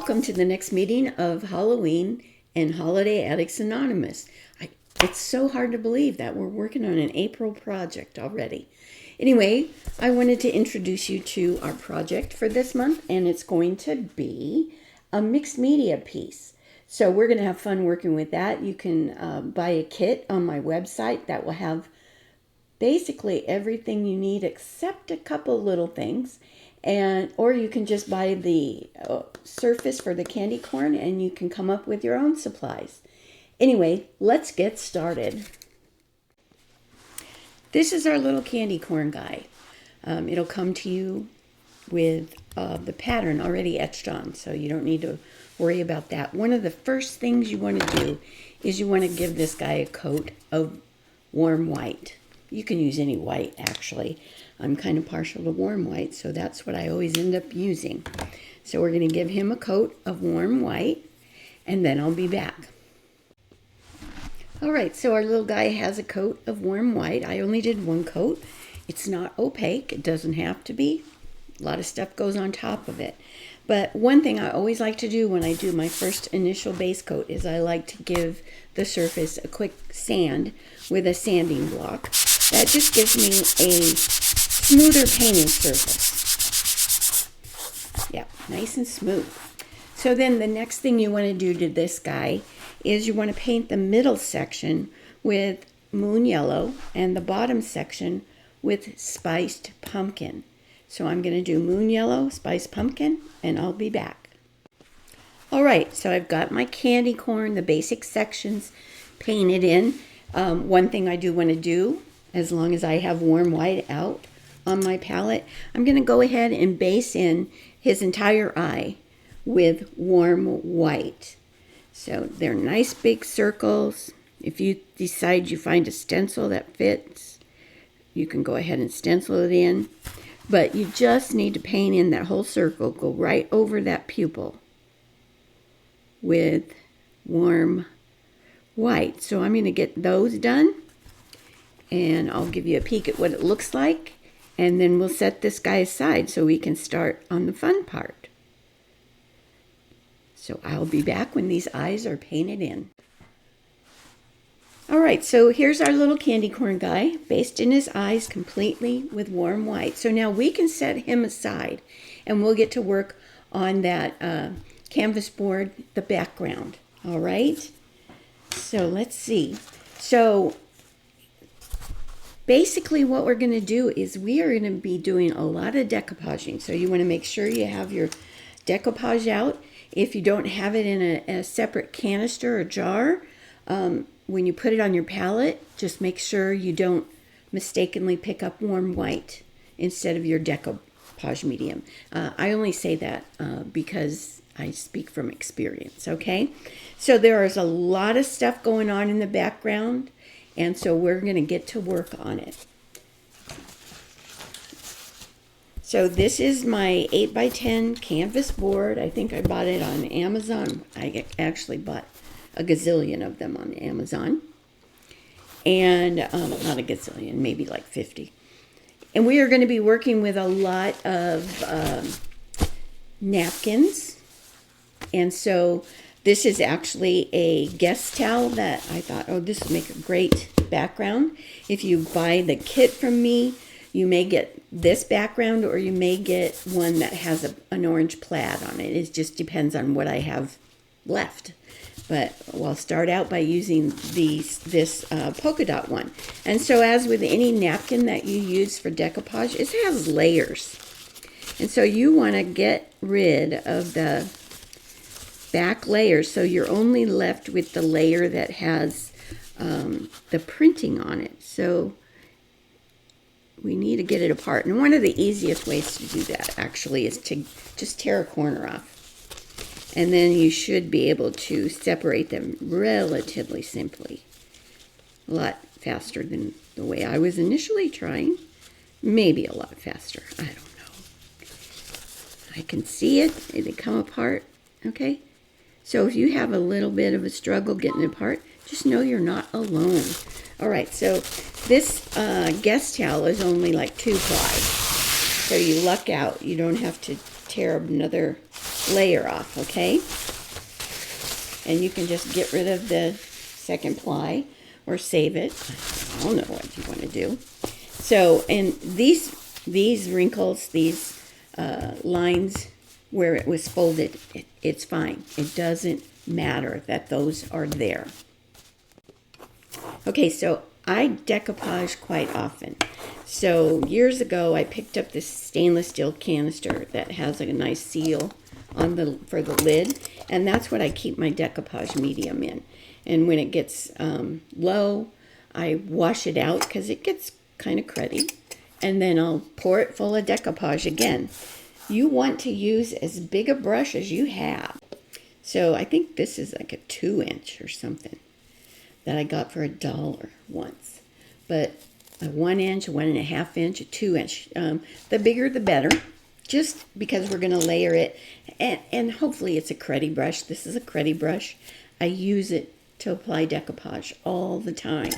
Welcome to the next meeting of Halloween and Holiday Addicts Anonymous. It's so hard to believe that we're working on an April project already. Anyway, I wanted to introduce you to our project for this month, and it's going to be a mixed media piece. So we're going to have fun working with that. You can buy a kit on my website that will have basically everything you need except a couple little things. Or you can just buy the surface for the candy corn and you can come up with your own supplies. Anyway, let's get started. This is our little candy corn guy. It'll come to you with the pattern already etched on, so you don't need to worry about that. One of the first things you want to do is you want to give this guy a coat of warm white. You can use any white, actually. I'm kind of partial to warm white, so that's what I always end up using. So we're going to give him a coat of warm white, and then I'll be back. All right, so our little guy has a coat of warm white. I only did one coat. It's not opaque. It doesn't have to be. A lot of stuff goes on top of it. But one thing I always like to do when I do my first initial base coat is I like to give the surface a quick sand with a sanding block. That just gives me a smoother painting surface. Yeah, nice and smooth. So then the next thing you want to do to this guy is you want to paint the middle section with moon yellow and the bottom section with spiced pumpkin. So I'm going to do moon yellow, spiced pumpkin, and I'll be back. All right, so I've got my candy corn, the basic sections painted in. One thing I do want to do, as long as I have warm white out on my palette, I'm going to go ahead and base in his entire eye with warm white. So they're nice big circles. If you decide you find a stencil that fits, you can go ahead and stencil it in. But you just need to paint in that whole circle, go right over that pupil with warm white. So I'm going to get those done, and I'll give you a peek at what it looks like, and then we'll set this guy aside so we can start on the fun part. So I'll be back when these eyes are painted in. All right, so here's our little candy corn guy, based in his eyes completely with warm white. So now we can set him aside, and we'll get to work on that canvas board, the background. All right, so let's see. So basically what we're going to do is we are going to be doing a lot of decoupaging. So you want to make sure you have your decoupage out. If you don't have it in a separate canister or jar, when you put it on your palette, just make sure you don't mistakenly pick up warm white instead of your decoupage medium. I only say that because I speak from experience, okay? So there is a lot of stuff going on in the background, and so we're going to get to work on it. So this is my 8x10 canvas board. I think I bought it on Amazon. I actually bought a gazillion of them on Amazon. And not a gazillion, maybe like 50. And we are going to be working with a lot of napkins. And so this is actually a guest towel that I thought, oh, this would make a great background. If you buy the kit from me, you may get this background, or you may get one that has an orange plaid on it. It just depends on what I have left. But I'll start out by using this polka dot one. And so as with any napkin that you use for decoupage, it has layers. And so you want to get rid of the back layers, so you're only left with the layer that has the printing on it. So we need to get it apart. And one of the easiest ways to do that actually is to just tear a corner off. And then you should be able to separate them relatively simply. A lot faster than the way I was initially trying. Maybe a lot faster. I don't know. I can see it. They come apart. Okay? So if you have a little bit of a struggle getting it apart, just know you're not alone. All right, so this guest towel is only like 2 ply. So you luck out. You don't have to tear another layer off, okay? And you can just get rid of the second ply or save it. I don't know what you want to do. So, and these wrinkles, these lines where it was folded, it's fine. It doesn't matter that those are there. Okay, so I decoupage quite often. So years ago, I picked up this stainless steel canister that has a nice seal on for the lid, and that's what I keep my decoupage medium in. And when it gets low, I wash it out because it gets kind of cruddy, and then I'll pour it full of decoupage again. You want to use as big a brush as you have. So I think this is like a 2-inch or something that I got for $1 once. But a 1-inch, a 1.5-inch, a 2-inch. The bigger the better, just because we're going to layer it. And hopefully it's a cruddy brush. This is a cruddy brush. I use it to apply decoupage all the time.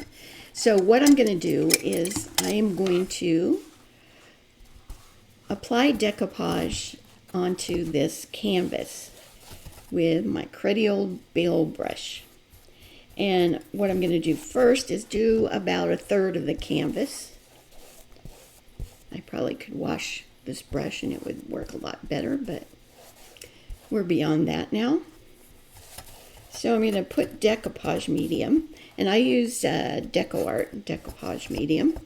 So what I'm going to do is I am going to apply decoupage onto this canvas with my cruddy old Bill brush. And what I'm going to do first is do about 1/3 of the canvas. I probably could wash this brush and it would work a lot better, but we're beyond that now. So I'm going to put decoupage medium, and I use DecoArt decoupage medium,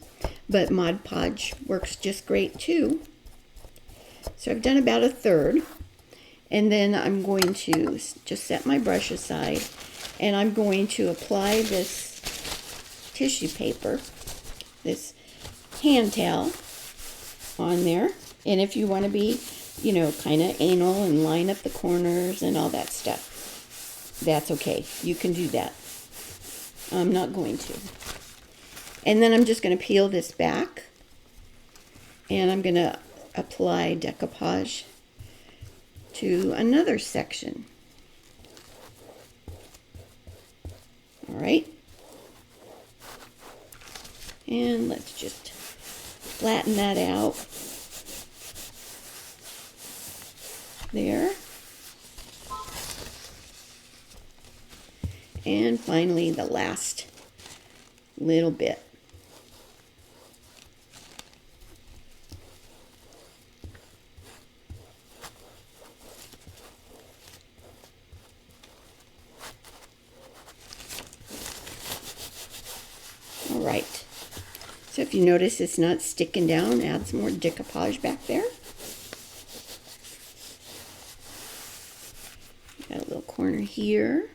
but Mod Podge works just great too. So I've done about 1/3, and then I'm going to just set my brush aside, and I'm going to apply this tissue paper, this hand towel on there. And if you want to be, you know, kind of anal and line up the corners and all that stuff, that's okay. You can do that. I'm not going to. And then I'm just going to peel this back, and I'm going to apply decoupage to another section. All right. And let's just flatten that out. There. And finally, the last little bit. All right. So if you notice it's not sticking down, add some more decoupage back there. Got a little corner here.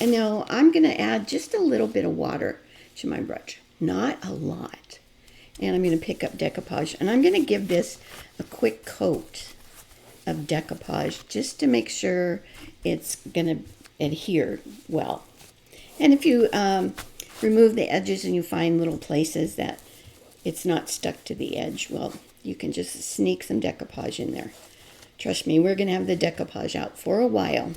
And now I'm going to add just a little bit of water to my brush, not a lot. And I'm going to pick up decoupage, and I'm going to give this a quick coat of decoupage just to make sure it's going to adhere well. And if you remove the edges and you find little places that it's not stuck to the edge, well, you can just sneak some decoupage in there. Trust me, we're going to have the decoupage out for a while.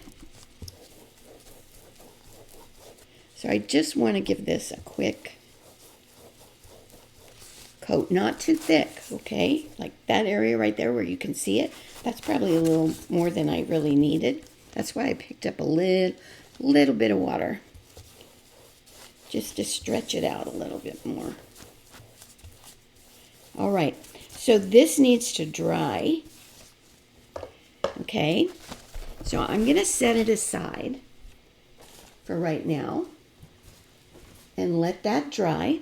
So I just want to give this a quick coat, not too thick, okay? Like that area right there where you can see it, that's probably a little more than I really needed. That's why I picked up a little bit of water, just to stretch it out a little bit more. All right, so this needs to dry, okay? So I'm going to set it aside for right now and let that dry.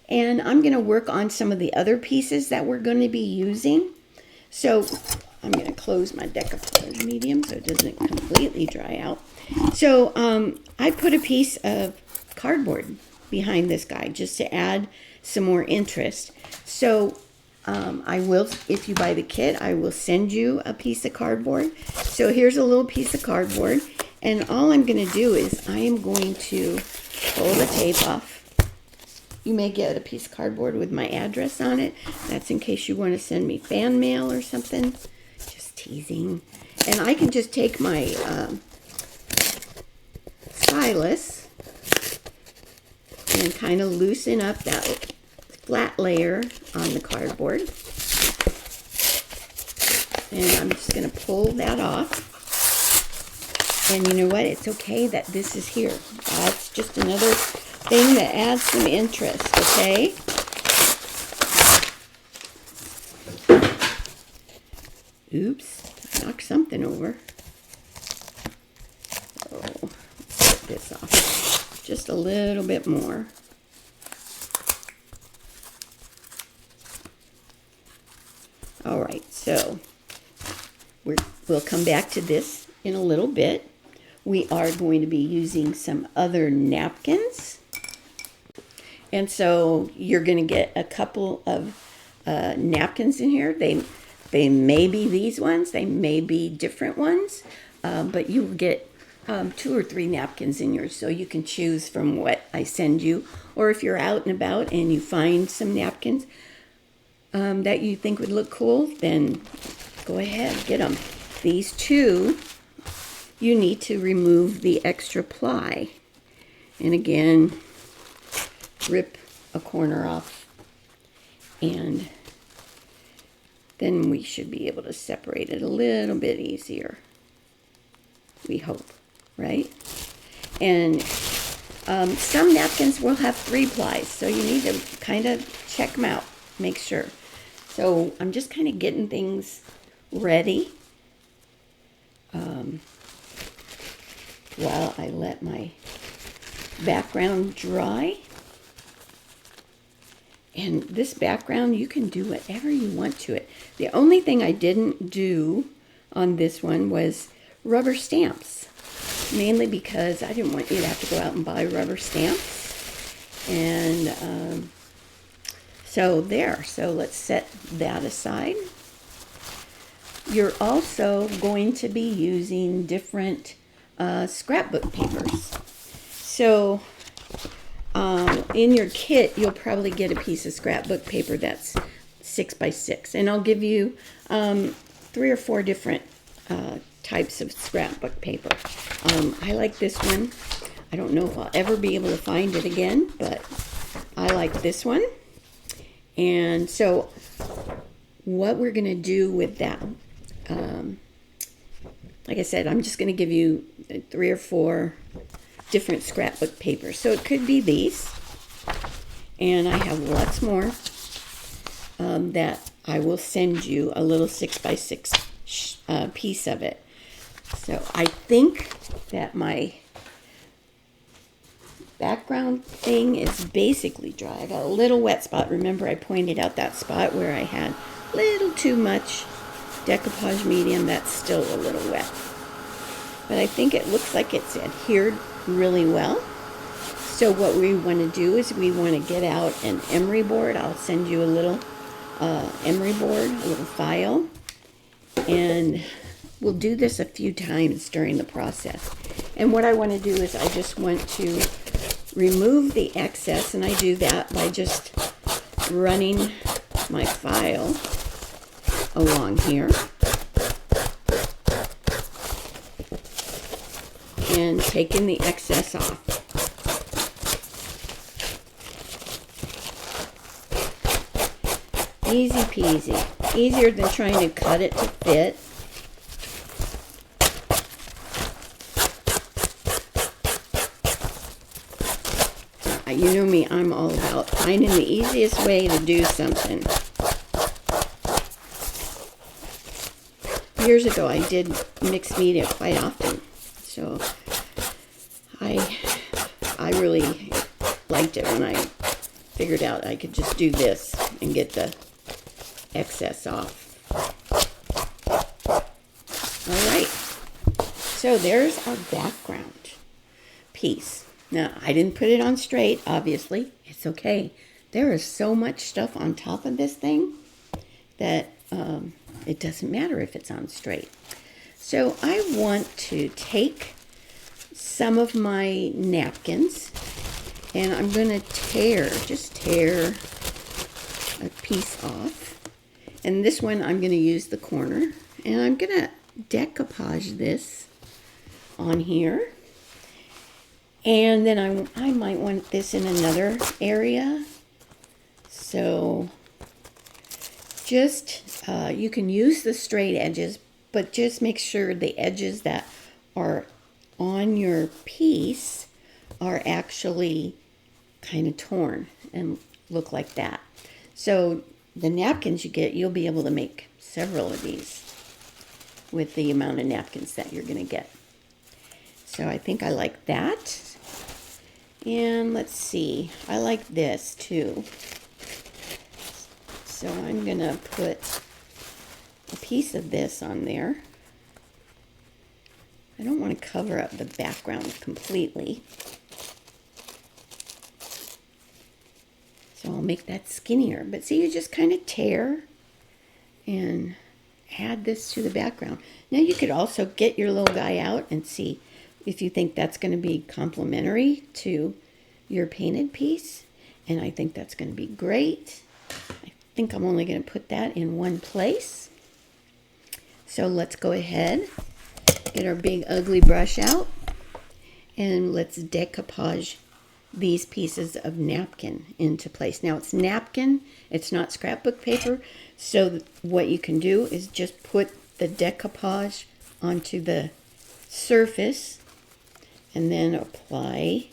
And I'm going to work on some of the other pieces that we're going to be using. So I'm going to close my decoupage medium so it doesn't completely dry out. So I put a piece of cardboard behind this guy just to add some more interest. So I will, if you buy the kit, I will send you a piece of cardboard. So here's a little piece of cardboard. And all I'm going to do is I am going to pull the tape off. You may get a piece of cardboard with my address on it. That's in case you want to send me fan mail or something. Just teasing. And I can just take my stylus and kind of loosen up that flat layer on the cardboard. And I'm just going to pull that off. And you know what? It's okay that this is here. That's just another thing that adds some interest, okay? Oops, I knocked something over. So, let's get this off just a little bit more. All right, so we'll come back to this in a little bit. We are going to be using some other napkins. And so you're going to get a couple of napkins in here. They may be these ones. They may be different ones. But you will get 2 or 3 napkins in yours. So you can choose from what I send you. Or if you're out and about and you find some napkins that you think would look cool, then go ahead, get them. These 2, you need to remove the extra ply. And again, rip a corner off, and then we should be able to separate it a little bit easier. We hope, right? And some napkins will have 3 plies, so you need to kind of check them out, make sure. So I'm just kind of getting things ready while I let my background dry. And this background, you can do whatever you want to it. The only thing I didn't do on this one was rubber stamps, mainly because I didn't want you to have to go out and buy rubber stamps. And so let's set that aside. You're also going to be using different scrapbook papers. So in your kit, you'll probably get a piece of scrapbook paper that's 6 by 6. And I'll give you 3 or 4 different types of scrapbook paper. I like this one. I don't know if I'll ever be able to find it again, but I like this one. And so what we're going to do with that, like I said, I'm just going to give you 3 or 4 different scrapbook papers. So it could be these, and I have lots more that I will send you a little 6 by 6 piece of it. So I think that my background thing is basically dry. I got a little wet spot. Remember, I pointed out that spot where I had a little too much decoupage medium. That's still a little wet. But I think it looks like it's adhered really well. So what we want to do is we want to get out an emery board. I'll send you a little emery board, a little file. And we'll do this a few times during the process. And what I want to do is I just want to remove the excess, and I do that by just running my file along here and taking the excess off. Easy peasy. Easier than trying to cut it to fit. You know me, I'm all about finding the easiest way to do something. Years ago, I did mixed media quite often, so I really liked it when I figured out I could just do this and get the excess off. All right, so there's our background piece. Now, I didn't put it on straight, obviously. It's okay. There is so much stuff on top of this thing that it doesn't matter if it's on straight. So I want to take some of my napkins, and I'm going to just tear a piece off. And this one, I'm going to use the corner, and I'm going to decoupage this on here. And then I might want this in another area. So just, you can use the straight edges, but just make sure the edges that are on your piece are actually kind of torn and look like that. So the napkins you get, you'll be able to make several of these with the amount of napkins that you're going to get. So I think I like that. And let's see, I like this too. So I'm going to put a piece of this on there. I don't want to cover up the background completely. So I'll make that skinnier. But see, you just kind of tear and add this to the background. Now you could also get your little guy out and see if you think that's going to be complementary to your painted piece. And I think that's going to be great. I think I'm only going to put that in one place. So let's go ahead, get our big ugly brush out, and let's decoupage these pieces of napkin into place. Now it's napkin, it's not scrapbook paper, so what you can do is just put the decoupage onto the surface and then apply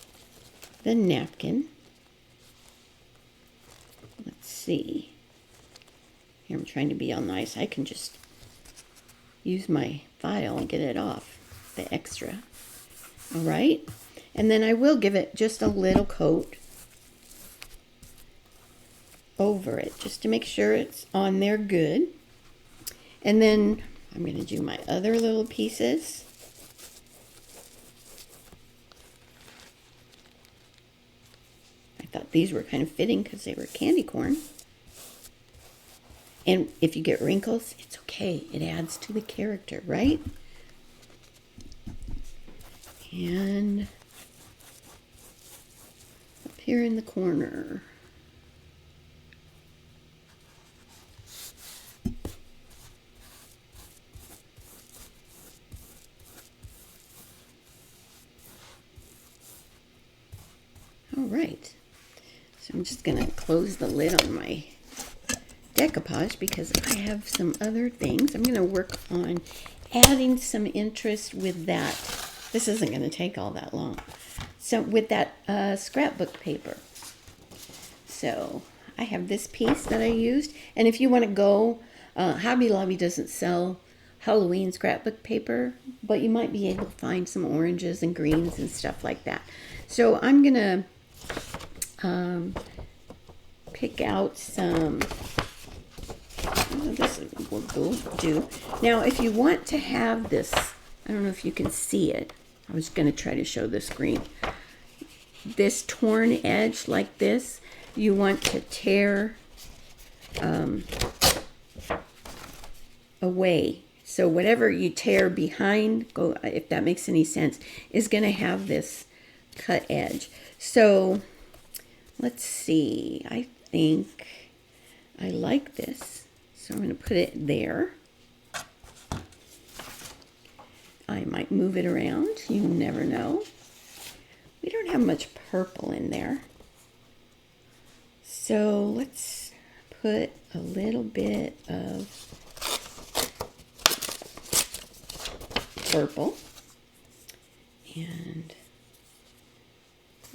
the napkin. Let's see. Here I'm trying to be all nice. I can just use my file and get it off, the extra. All right. And then I will give it just a little coat over it just to make sure it's on there good. And then I'm going to do my other little pieces. I thought these were kind of fitting because they were candy corn. And if you get wrinkles, it's okay. It adds to the character, right? And up here in the corner. All right. So I'm just going to close the lid on my decoupage because I have some other things. I'm going to work on adding some interest with that. This isn't going to take all that long. So with that scrapbook paper. So I have this piece that I used. And if you want to go, Hobby Lobby doesn't sell Halloween scrapbook paper, but you might be able to find some oranges and greens and stuff like that. So I'm going to pick out some. This will do. Now, if you want to have this, I don't know if you can see it. I was going to try to show the screen. This torn edge like this, you want to tear away. So whatever you tear behind, if that makes any sense, is going to have this cut edge. So let's see. I think I like this. So I'm going to put it there. I might move it around. You never know. We don't have much purple in there. So let's put a little bit of purple. And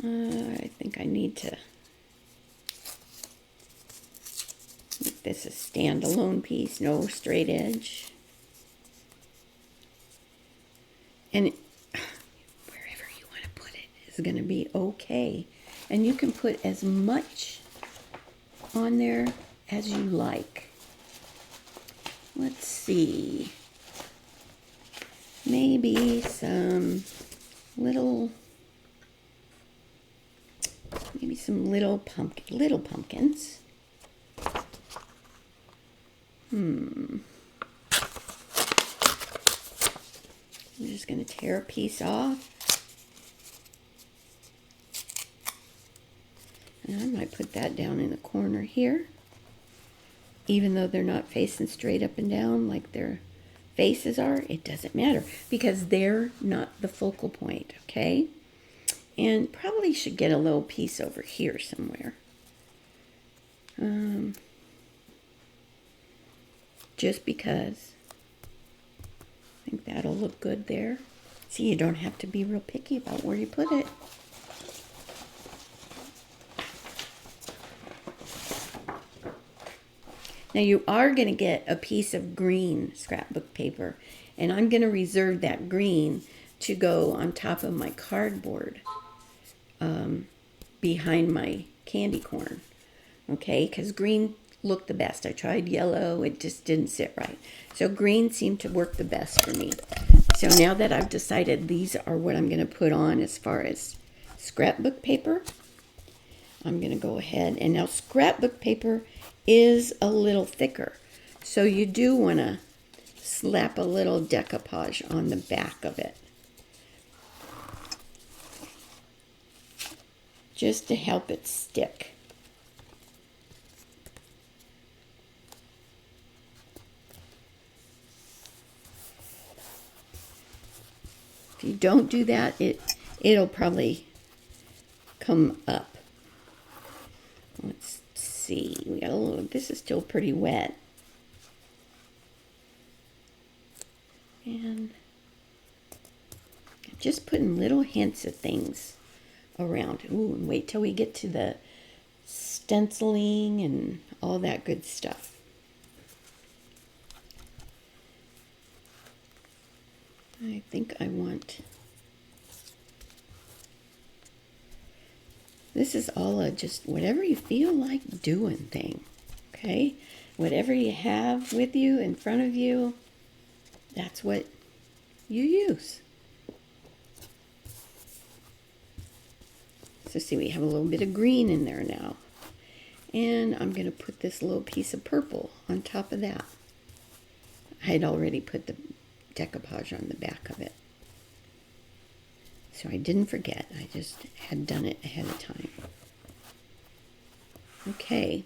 I think I need to make this a standalone piece, no straight edge. And wherever you want to put it is going to be okay. And you can put as much on there as you like. Let's see. Maybe some little pumpkins. I'm just going to tear a piece off. And I might put that down in the corner here. Even though they're not facing straight up and down like their faces are, it doesn't matter because they're not the focal point, okay? And probably should get a little piece over here somewhere. Just because I think that'll look good there. See, you don't have to be real picky about where you put it. Now you are going to get a piece of green scrapbook paper, and I'm going to reserve that green to go on top of my cardboard behind my candy corn. Okay, because green looked the best. I tried yellow, it just didn't sit right. So green seemed to work the best for me. So now that I've decided these are what I'm going to put on as far as scrapbook paper, I'm going to go ahead. And now scrapbook paper is a little thicker. So you do want to slap a little decoupage on the back of it, just to help it stick. If you don't do that, it'll probably come up. Let's see. We got a little. This is still pretty wet, and just putting little hints of things around. Ooh, and wait till we get to the stenciling and all that good stuff. I think I want, this is all a just whatever you feel like doing thing, okay? Whatever you have with you in front of you, that's what you use. So see, we have a little bit of green in there now. And I'm going to put this little piece of purple on top of that. I had already put the decoupage on the back of it, so I didn't forget. I just had done it ahead of time. Okay.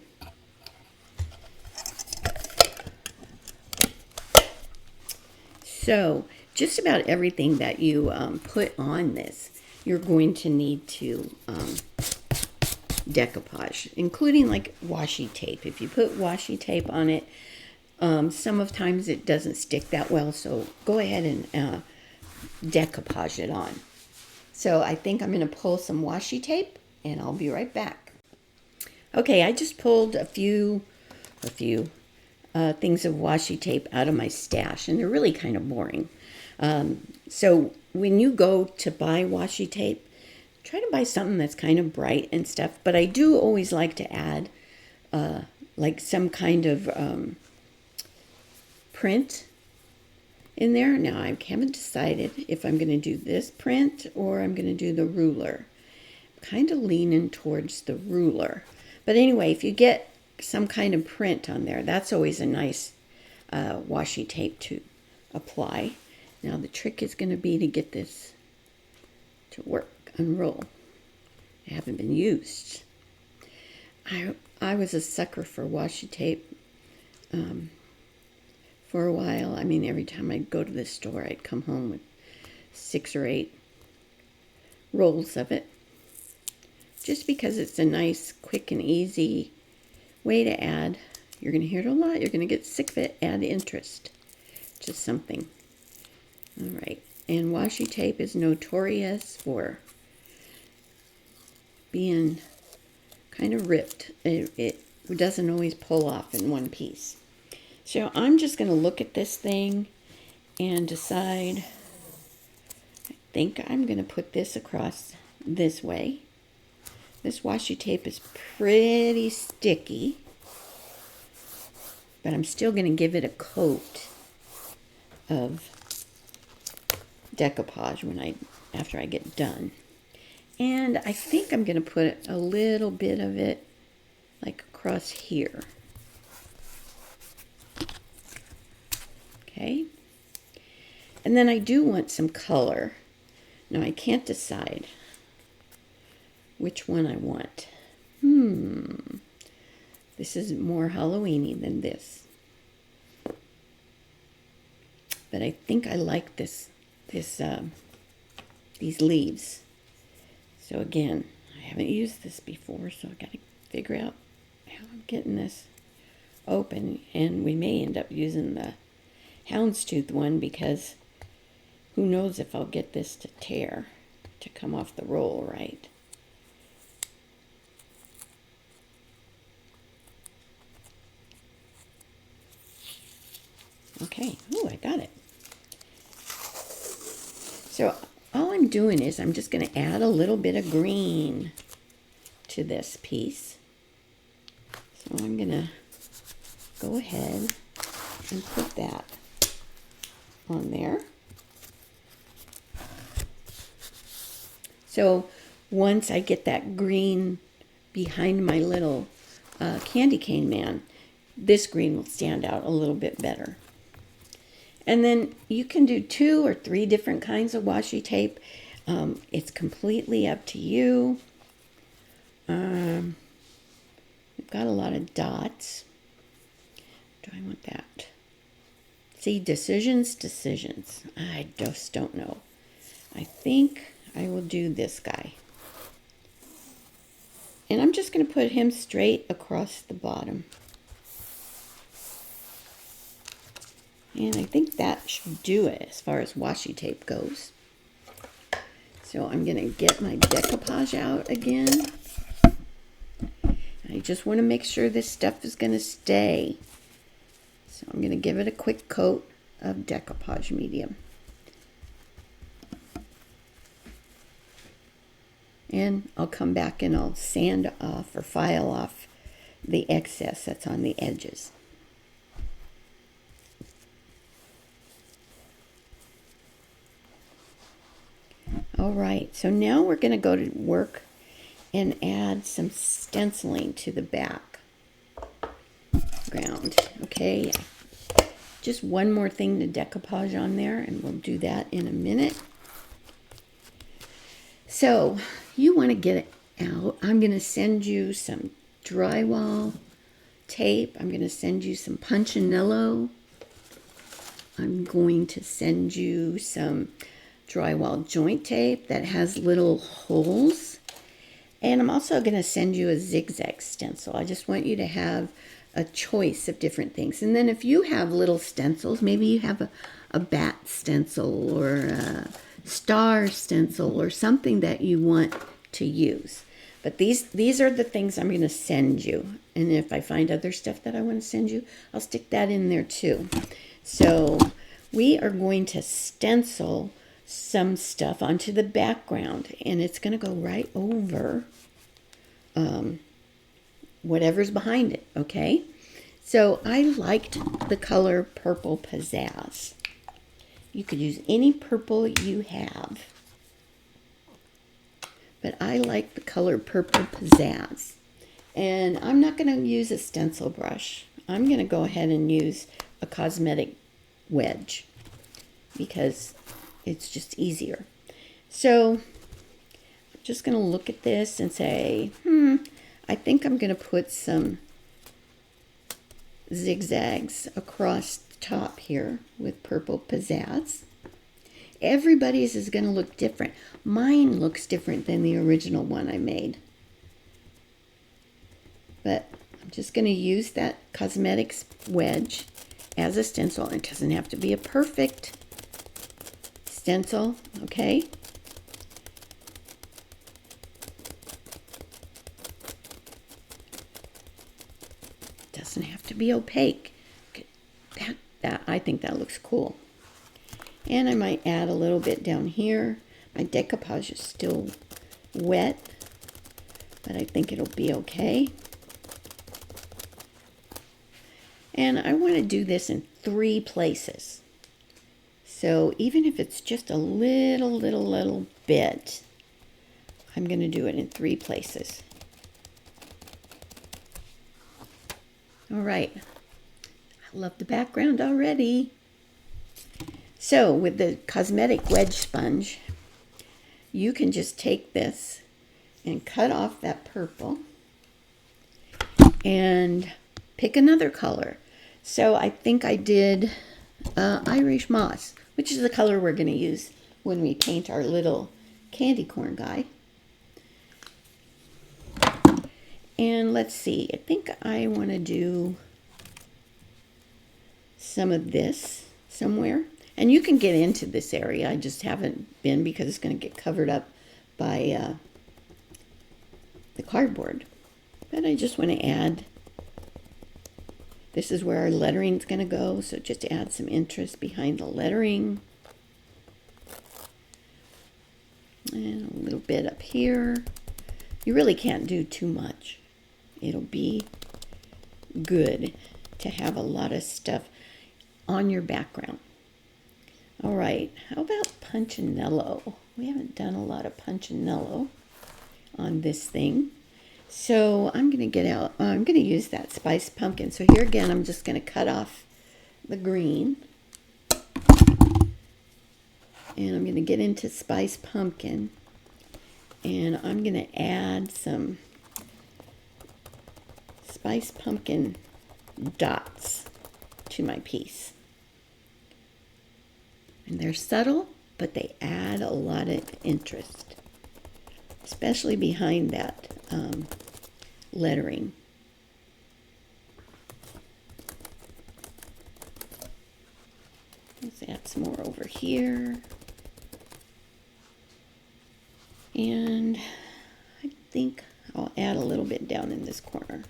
So just about everything that you put on this, you're going to need to decoupage, including like washi tape. If you put washi tape on it, sometimes it doesn't stick that well, so go ahead and decoupage it on. So I think I'm going to pull some washi tape, and I'll be right back. Okay, I just pulled a few things of washi tape out of my stash, and they're really kind of boring. So when you go to buy washi tape, try to buy something that's kind of bright and stuff, but I do always like to add like some kind of print in there. Now I haven't decided if I'm going to do this print or I'm going to do the ruler. I'm kind of leaning towards the ruler. But anyway, if you get some kind of print on there, that's always a nice washi tape to apply. Now the trick is going to be to get this to work, unroll. I haven't been used. I was a sucker for washi tape for a while. I mean, every time I'd go to the store, I'd come home with 6 or 8 rolls of it. Just because it's a nice, quick, and easy way to add. You're going to hear it a lot. You're going to get sick of it. Add interest to something. All right. And washi tape is notorious for being kind of ripped. It doesn't always pull off in one piece. So I'm just going to look at this thing and decide. I think I'm going to put this across this way. This washi tape is pretty sticky, but I'm still going to give it a coat of decoupage after I get done. And I think I'm going to put a little bit of it like across here. Okay. And then I do want some color. Now I can't decide which one I want. This is more Halloween-y than this. But I think I like these leaves. So again, I haven't used this before, so I got to figure out how I'm getting this open. And we may end up using the houndstooth one because who knows if I'll get this to tear, to come off the roll right. Okay, oh, I got it. So all I'm doing is I'm just going to add a little bit of green to this piece. So I'm going to go ahead and put that on there. So once I get that green behind my little candy cane man, this green will stand out a little bit better. And then you can do 2 or 3 different kinds of washi tape. It's completely up to you. We've got a lot of dots. Do I want that? See, decisions. I just don't know. I think I will do this guy. And I'm just going to put him straight across the bottom. And I think that should do it as far as washi tape goes. So I'm going to get my decoupage out again. I just want to make sure this stuff is going to stay. So I'm going to give it a quick coat of decoupage medium. And I'll come back and I'll sand off or file off the excess that's on the edges. All right, so now we're going to go to work and add some stenciling to the background. Okay, just one more thing to decoupage on there, and we'll do that in a minute. So you want to get it out. I'm going to send you some drywall tape. I'm going to send you some punchinello. I'm going to send you some drywall joint tape that has little holes. And I'm also going to send you a zigzag stencil. I just want you to have a choice of different things. And then if you have little stencils, maybe you have a bat stencil or a star stencil or something that you want to use. But these are the things I'm going to send you. And if I find other stuff that I want to send you, I'll stick that in there too. So we are going to stencil some stuff onto the background, and it's going to go right over whatever's behind it, okay? So I liked the color Purple Pizzazz. You could use any purple you have, but I like the color Purple Pizzazz. And I'm not going to use a stencil brush. I'm going to go ahead and use a cosmetic wedge because it's just easier. So I'm just going to look at this and say, I think I'm going to put some zigzags across the top here with Purple Pizzazz. Everybody's is going to look different. Mine looks different than the original one I made. But I'm just going to use that cosmetics wedge as a stencil. It doesn't have to be a perfect stencil, okay? Doesn't have to be opaque. That I think that looks cool. And I might add a little bit down here. My decoupage is still wet, but I think it'll be okay. And I want to do this in 3 places. So even if it's just a little bit, I'm going to do it in 3 places. All right. I love the background already. So with the cosmetic wedge sponge, you can just take this and cut off that purple and pick another color. So I think I did Irish moss, which is the color we're going to use when we paint our little candy corn guy. And let's see, I think I want to do some of this somewhere. And you can get into this area. I just haven't been because it's going to get covered up by the cardboard. But I just want to add, this is where our lettering is going to go, so just to add some interest behind the lettering. And a little bit up here. You really can't do too much. It'll be good to have a lot of stuff on your background. All right, how about Punchinello? We haven't done a lot of Punchinello on this thing. So I'm going to get out, I'm going to use that spiced pumpkin. So here again, I'm just going to cut off the green. And I'm going to get into spiced pumpkin. And I'm going to add some spiced pumpkin dots to my piece. And they're subtle, but they add a lot of interest, especially behind that lettering. Let's add some more over here. And I think I'll add a little bit down in this corner.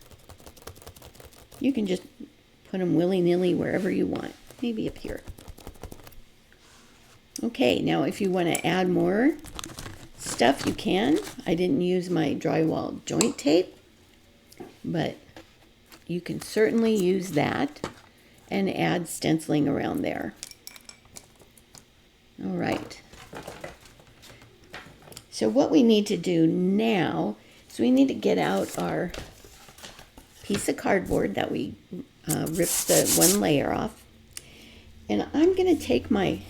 You can just put them willy-nilly wherever you want, maybe up here. Okay, now if you want to add more stuff, you can. I didn't use my drywall joint tape, but you can certainly use that and add stenciling around there. All right. So what we need to do now is we need to get out our piece of cardboard that we ripped the one layer off. And I'm going to take my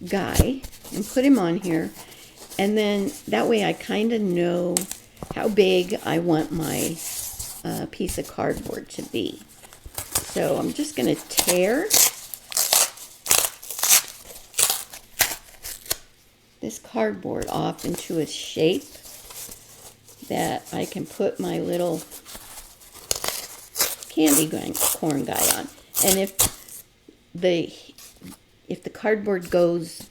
guy and put him on here, and then that way I kind of know how big I want my piece of cardboard to be. So I'm just going to tear this cardboard off into a shape that I can put my little candy corn guy on. And if the cardboard goes,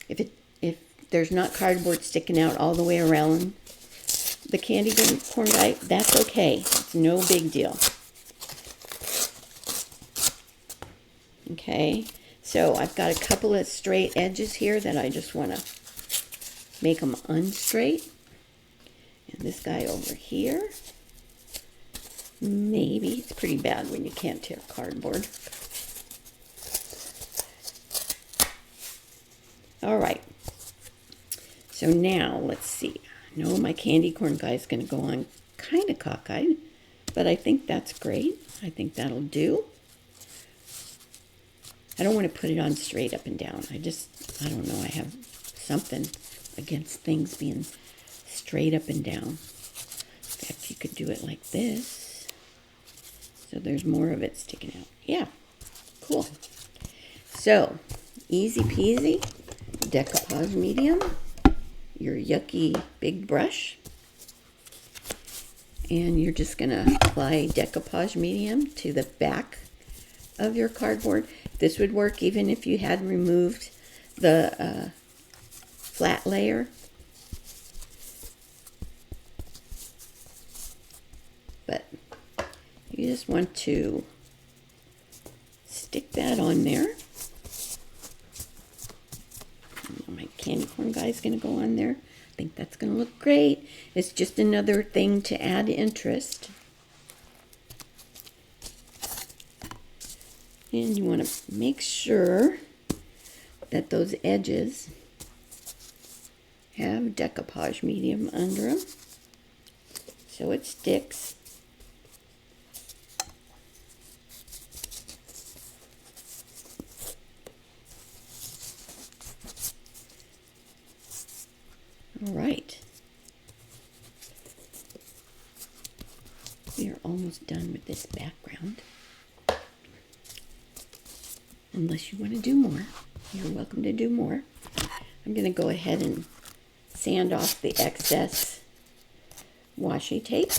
if there's not cardboard sticking out all the way around the candy corn guy, that's okay. It's no big deal. Okay, so I've got a couple of straight edges here that I just want to make them unstraight. And this guy over here, maybe it's pretty bad when you can't tear cardboard. All right, so now let's see. I know my candy corn guy is going to go on kind of cockeyed, but I think that's great. I think that'll do. I don't want to put it on straight up and down. I don't know, I have something against things being straight up and down. In fact, you could do it like this, so there's more of it sticking out. Yeah, cool. So, easy peasy. Decoupage medium, your yucky big brush, and you're just going to apply decoupage medium to the back of your cardboard. This would work even if you had removed the flat layer. But you just want to stick that on there. My candy corn guy is going to go on there. I think that's going to look great. It's just another thing to add interest. And you want to make sure that those edges have decoupage medium under them so it sticks. All right. We are almost done with this background. Unless you want to do more, you're welcome to do more. I'm going to go ahead and sand off the excess washi tape.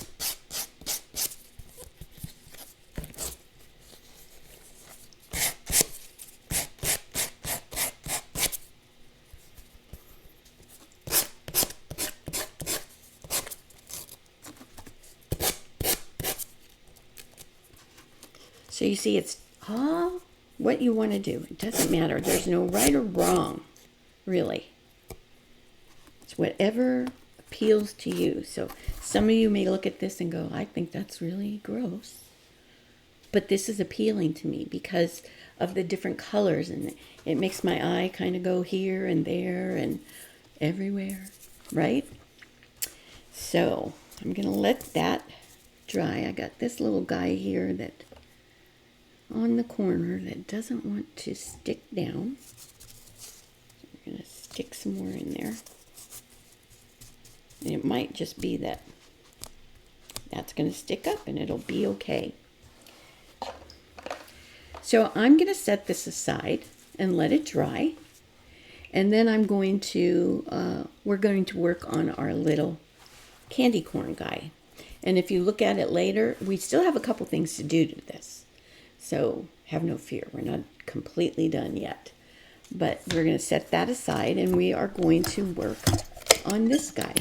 So you see, it's all what you want to do. It doesn't matter. There's no right or wrong, really. It's whatever appeals to you. So some of you may look at this and go, I think that's really gross. But this is appealing to me because of the different colors, and it makes my eye kind of go here and there and everywhere, right? So I'm going to let that dry. I got this little guy here that on the corner that doesn't want to stick down. So we're going to stick some more in there. And it might just be that that's going to stick up and it'll be okay. So I'm going to set this aside and let it dry. And then I'm going to, we're going to work on our little candy corn guy. And if you look at it later, we still have a couple things to do to this. So have no fear, we're not completely done yet. But we're going to set that aside and we are going to work on this guy.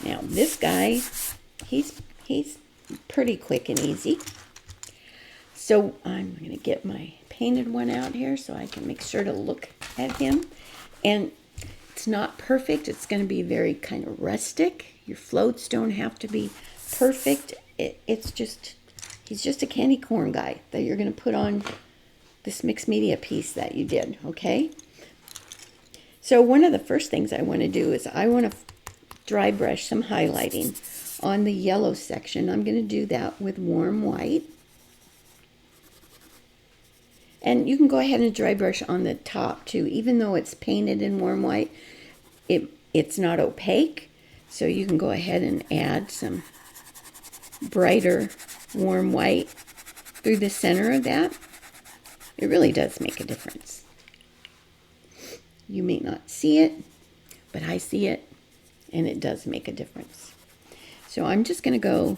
Now this guy, he's pretty quick and easy. So I'm going to get my painted one out here so I can make sure to look at him. And it's not perfect. It's going to be very kind of rustic. Your floats don't have to be perfect. It's just, he's just a candy corn guy that you're going to put on this mixed media piece that you did, okay? So one of the first things I want to do is I want to dry brush some highlighting on the yellow section. I'm going to do that with warm white. And you can go ahead and dry brush on the top too. Even though it's painted in warm white, it's not opaque. So you can go ahead and add some brighter warm white through the center of that. It really does make a difference. You may not see it, but I see it, and it does make a difference. So I'm just going to go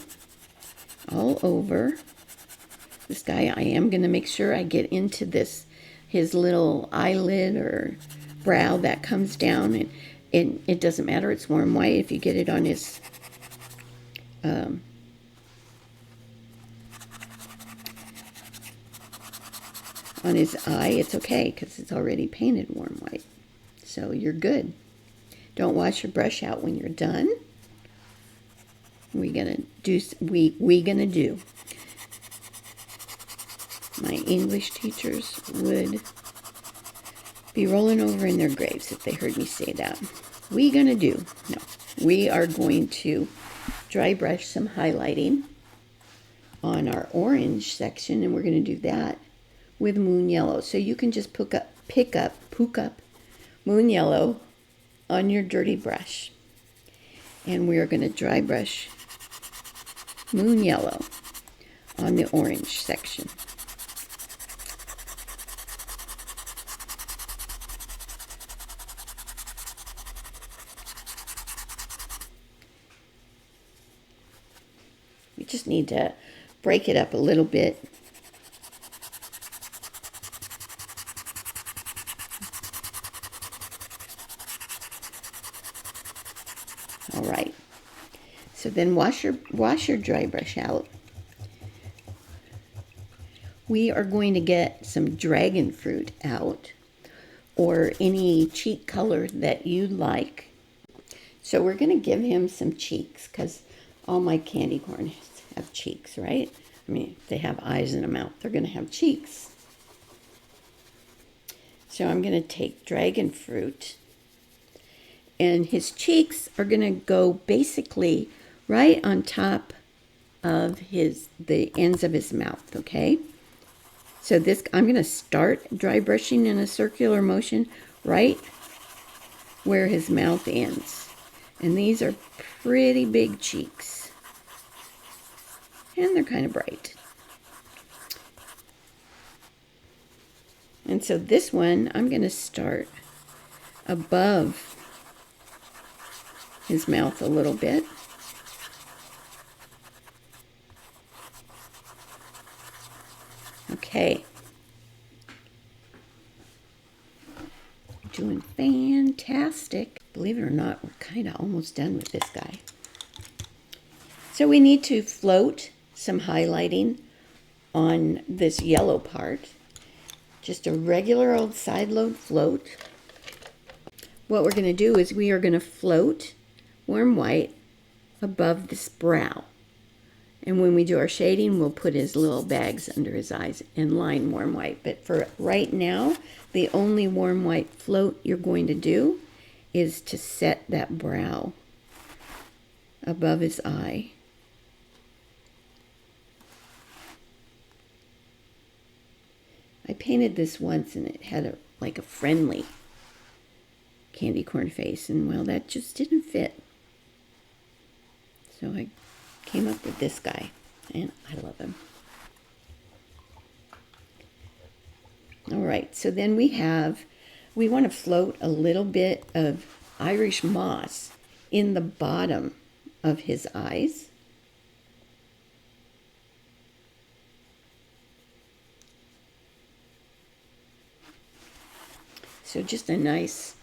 all over this guy. I am going to make sure I get into this, his little eyelid or brow that comes down, and it doesn't matter, it's warm white. If you get it on his eye, it's okay because it's already painted warm white. So you're good. Don't wash your brush out when you're done. We gonna do. My English teachers would be rolling over in their graves if they heard me say that. We gonna do. No, we are going to dry brush some highlighting on our orange section, and we're going to do that with moon yellow. So you can just pick up moon yellow on your dirty brush, and we are going to dry brush moon yellow on the orange section. You just need to break it up a little bit. All right. So then wash your dry brush out. We are going to get some dragon fruit out, or any cheek color that you like. So we're going to give him some cheeks, because all my candy corn have cheeks, right? I mean, if they have eyes and a mouth, they're going to have cheeks. So I'm going to take dragon fruit, and his cheeks are going to go basically right on top of the ends of his mouth, okay? So this, I'm going to start dry brushing in a circular motion right where his mouth ends. And these are pretty big cheeks. And they're kind of bright. And so this one, I'm going to start above his mouth a little bit. Okay. Doing fantastic. Believe it or not, we're kind of almost done with this guy. So we need to float some highlighting on this yellow part. Just a regular old side load float. What we're going to do is we are going to float warm white above this brow. And when we do our shading, we'll put his little bags under his eyes and line warm white. But for right now, the only warm white float you're going to do is to set that brow above his eye. I painted this once and it had like a friendly candy corn face, and well, that just didn't fit. So I came up with this guy, and I love him. All right, so then we want to float a little bit of Irish moss in the bottom of his eyes. So just a nice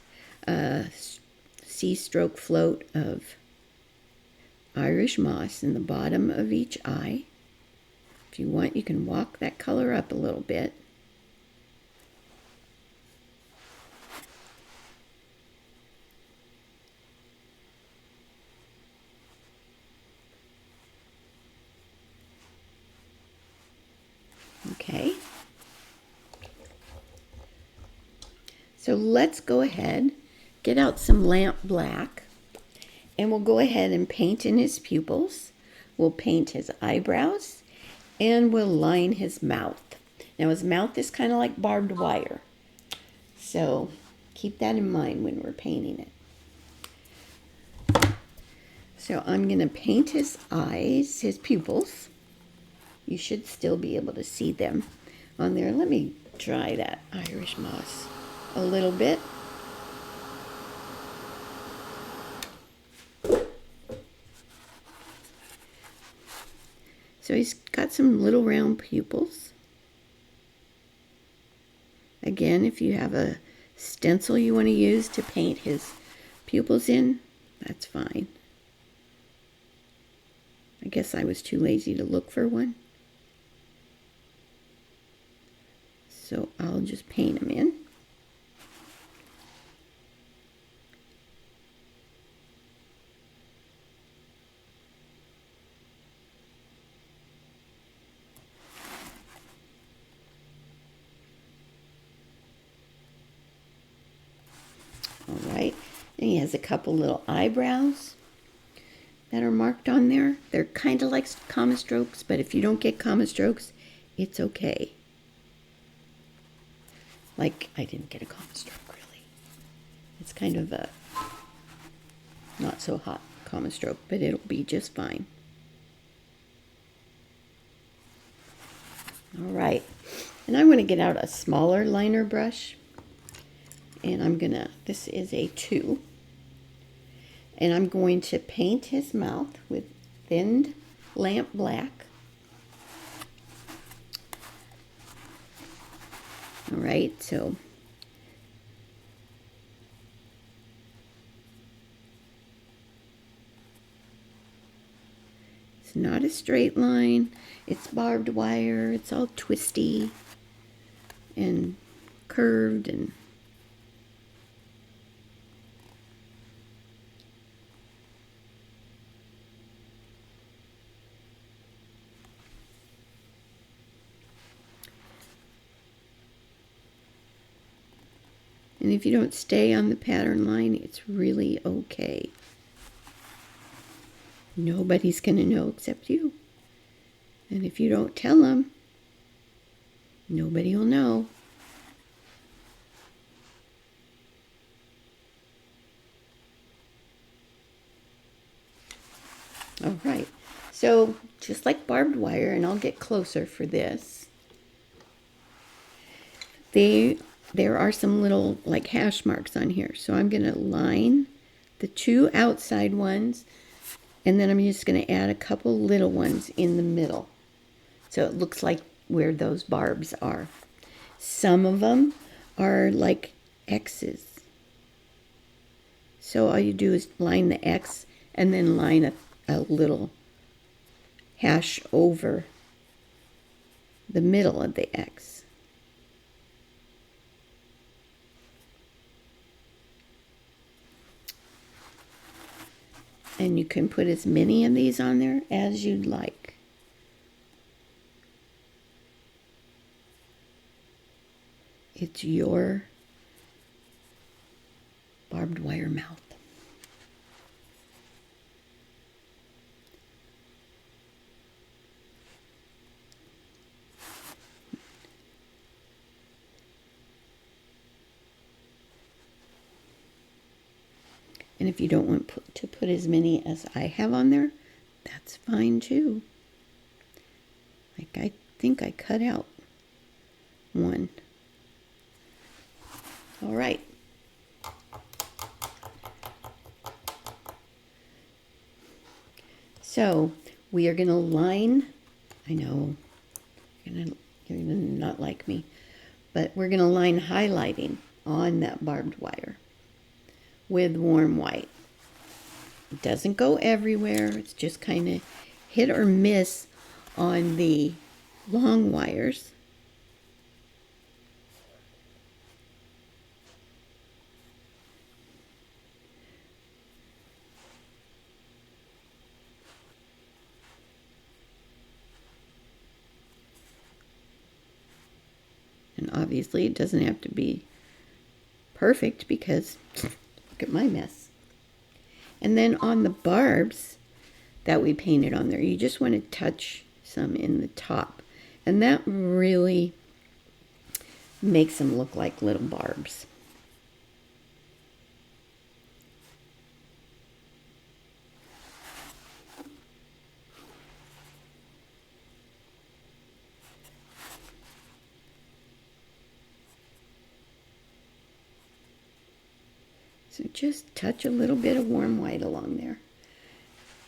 C-stroke float of Irish moss in the bottom of each eye. If you want, you can walk that color up a little bit. Okay. So let's go ahead, get out some lamp black, and we'll go ahead and paint in his pupils. We'll paint his eyebrows, and we'll line his mouth. Now his mouth is kind of like barbed wire, so keep that in mind when we're painting it. So I'm going to paint his eyes, his pupils. You should still be able to see them on there. Let me dry that Irish moss a little bit. So he's got some little round pupils. Again, if you have a stencil you want to use to paint his pupils in, that's fine. I guess I was too lazy to look for one. So I'll just paint them in. All right, and he has a couple little eyebrows that are marked on there. They're kind of like comma strokes, but if you don't get comma strokes, it's okay. Like, I didn't get a comma stroke, really. It's kind of a not so hot comma stroke, but it'll be just fine. All right, and I'm going to get out a smaller liner brush, and this is a 2, and I'm going to paint his mouth with thinned lamp black. All right, so it's not a straight line, it's barbed wire, it's all twisty and curved and if you don't stay on the pattern line, it's really okay. Nobody's going to know except you. And if you don't tell them, nobody will know. All right, so just like barbed wire, and I'll get closer for this, there are some little like hash marks on here. So I'm going to line the 2 outside ones, and then I'm just going to add a couple little ones in the middle. So it looks like where those barbs are. Some of them are like X's. So all you do is line the X and then line a little hash over the middle of the X. And you can put as many of these on there as you'd like. It's your barbed wire mouth. And if you don't want to put as many as I have on there, that's fine too. Like I think I cut out one. All right. So we are going to line, I know you're gonna not like me, but we're going to line highlighting on that barbed wire with warm white. It doesn't go everywhere. It's just kind of hit or miss on the long wires. And obviously it doesn't have to be perfect because look at my mess. And then on the barbs that we painted on there, you just want to touch some in the top. And that really makes them look like little barbs. So just touch a little bit of warm white along there,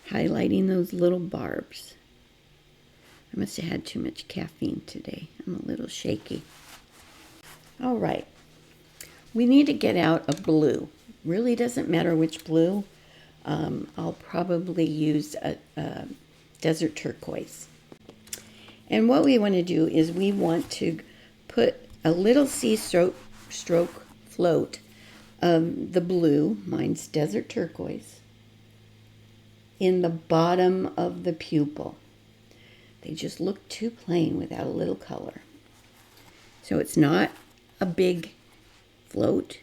highlighting those little barbs. I must have had too much caffeine today. I'm a little shaky. All right, we need to get out a blue. Really doesn't matter which blue. I'll probably use a desert turquoise. And what we want to do is we want to put a little stroke float of the blue, mine's desert turquoise, in the bottom of the pupil. They just look too plain without a little color. So it's not a big float,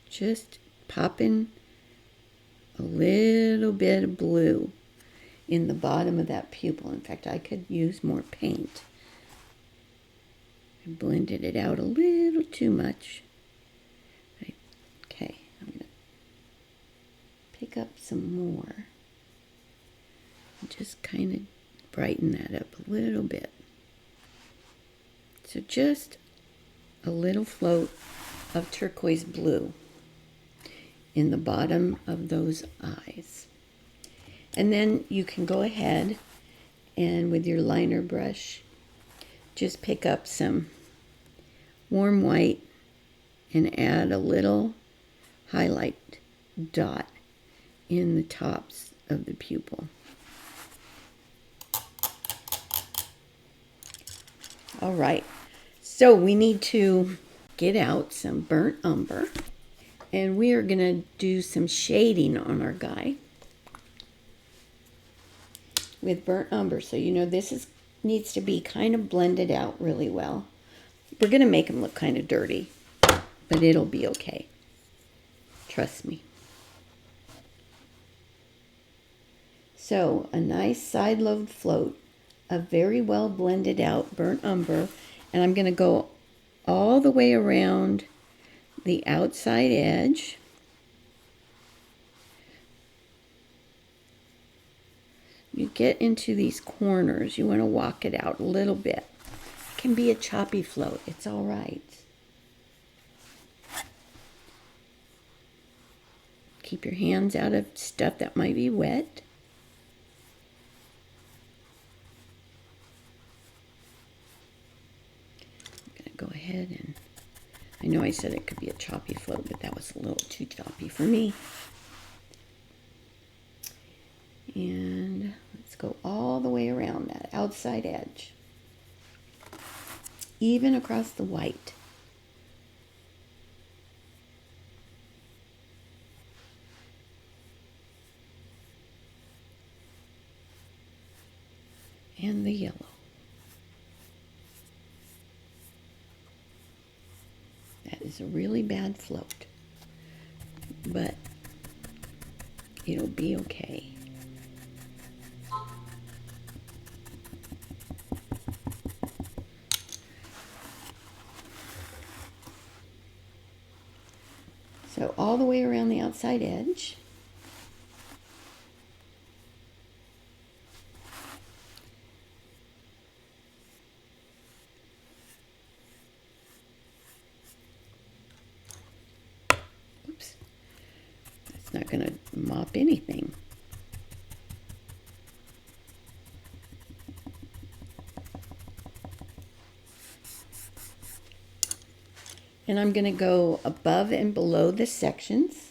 just popping a little bit of blue in the bottom of that pupil. In fact, I could use more paint. I blended it out a little too much. Okay, I'm going to pick up some more and just kind of brighten that up a little bit. So just a little float of turquoise blue in the bottom of those eyes. And then you can go ahead and with your liner brush, just pick up some warm white and add a little highlight dot in the tops of the pupil. All right, so we need to get out some burnt umber, and we are going to do some shading on our guy with burnt umber. So you know this needs to be kind of blended out really well. We're going to make him look kind of dirty, but it'll be okay. Trust me. So a nice side load float of very well blended out burnt umber, and I'm going to go all the way around the outside edge. You get into these corners, you want to walk it out a little bit. It can be a choppy float, it's all right. Keep your hands out of stuff that might be wet. I'm going to go ahead and, I know I said it could be a choppy float, but that was a little too choppy for me. And let's go all the way around that outside edge, even across the white. And the yellow. That is a really bad float, but it'll be okay. So all the way around the outside edge. Oops, that's not going to mop anything. And I'm going to go above and below the sections.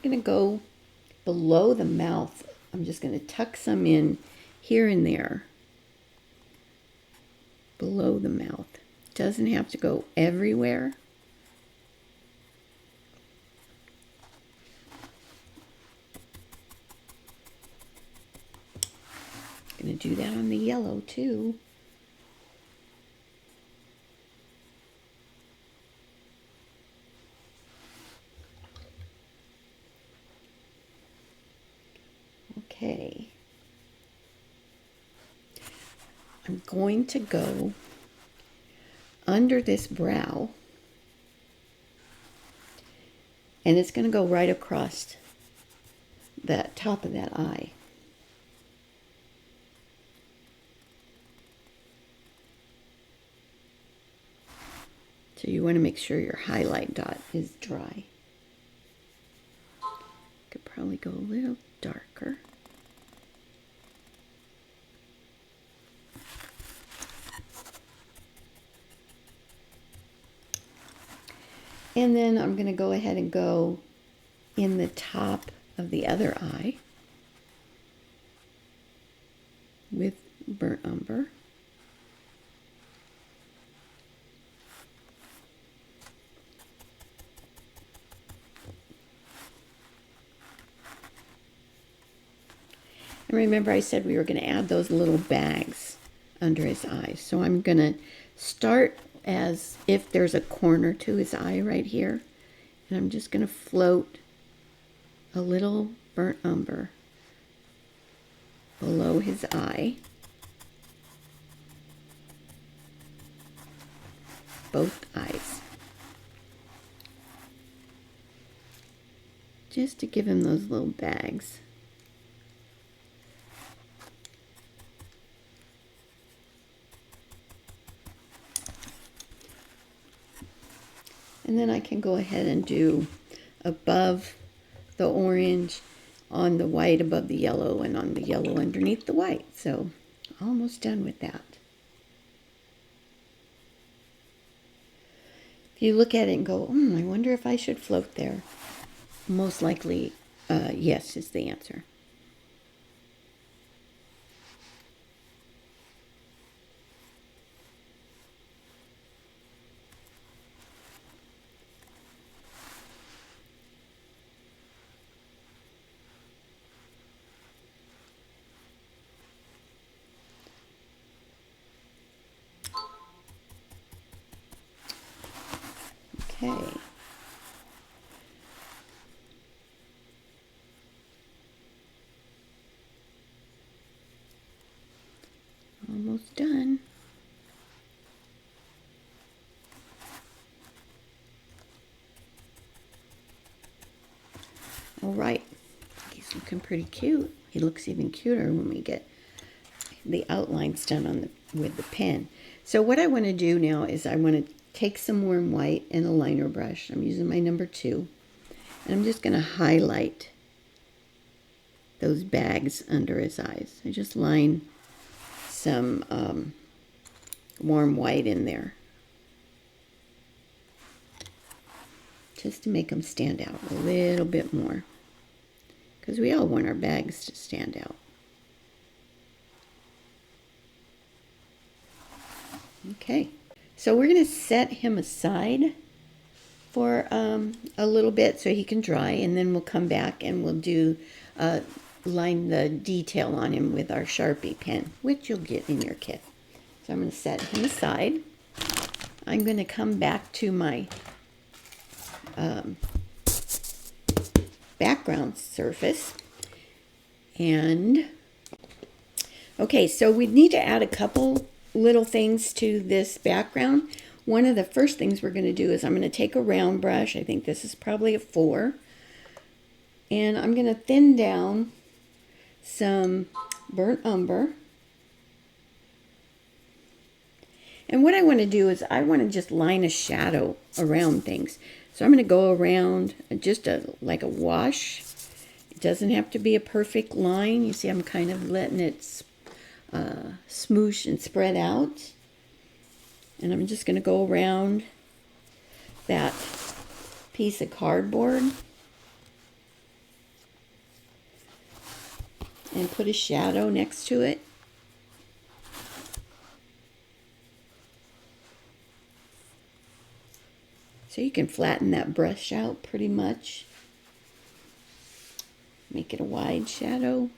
I'm going to go below the mouth. I'm just going to tuck some in here and there below the mouth. Doesn't have to go everywhere. Going to do that on the yellow too. Okay. I'm going to go under this brow, and it's going to go right across that top of that eye. So you want to make sure your highlight dot is dry. Could probably go a little darker. And then I'm going to go ahead and go in the top of the other eye with burnt umber. And remember I said we were going to add those little bags under his eyes. So I'm going to start as if there's a corner to his eye right here. And I'm just going to float a little burnt umber below his eye. Both eyes. Just to give him those little bags. And then I can go ahead and do above the orange, on the white above the yellow, and on the yellow underneath the white. So almost done with that. If you look at it and go, I wonder if I should float there. Most likely, yes is the answer. Okay. All right, he's looking pretty cute. He looks even cuter when we get the outlines done on with the pen. So what I want to do now is I want to take some warm white and a liner brush. I'm using my number 2. And I'm just going to highlight those bags under his eyes. I just line some warm white in there, just to make them stand out a little bit more, because we all want our bags to stand out. Okay, so we're going to set him aside for a little bit so he can dry, and then we'll come back and we'll do line the detail on him with our Sharpie pen, which you'll get in your kit. So I'm going to set him aside. I'm going to come back to my background surface. And okay, so we need to add a couple little things to this background. One of the first things we're going to do is I'm going to take a round brush. I think this is probably a 4. And I'm going to thin down some burnt umber. And what I want to do is I want to just line a shadow around things. So I'm going to go around just like a wash. It doesn't have to be a perfect line. You see, I'm kind of letting it smoosh and spread out. And I'm just going to go around that piece of cardboard and put a shadow next to it. So you can flatten that brush out pretty much. Make it a wide shadow.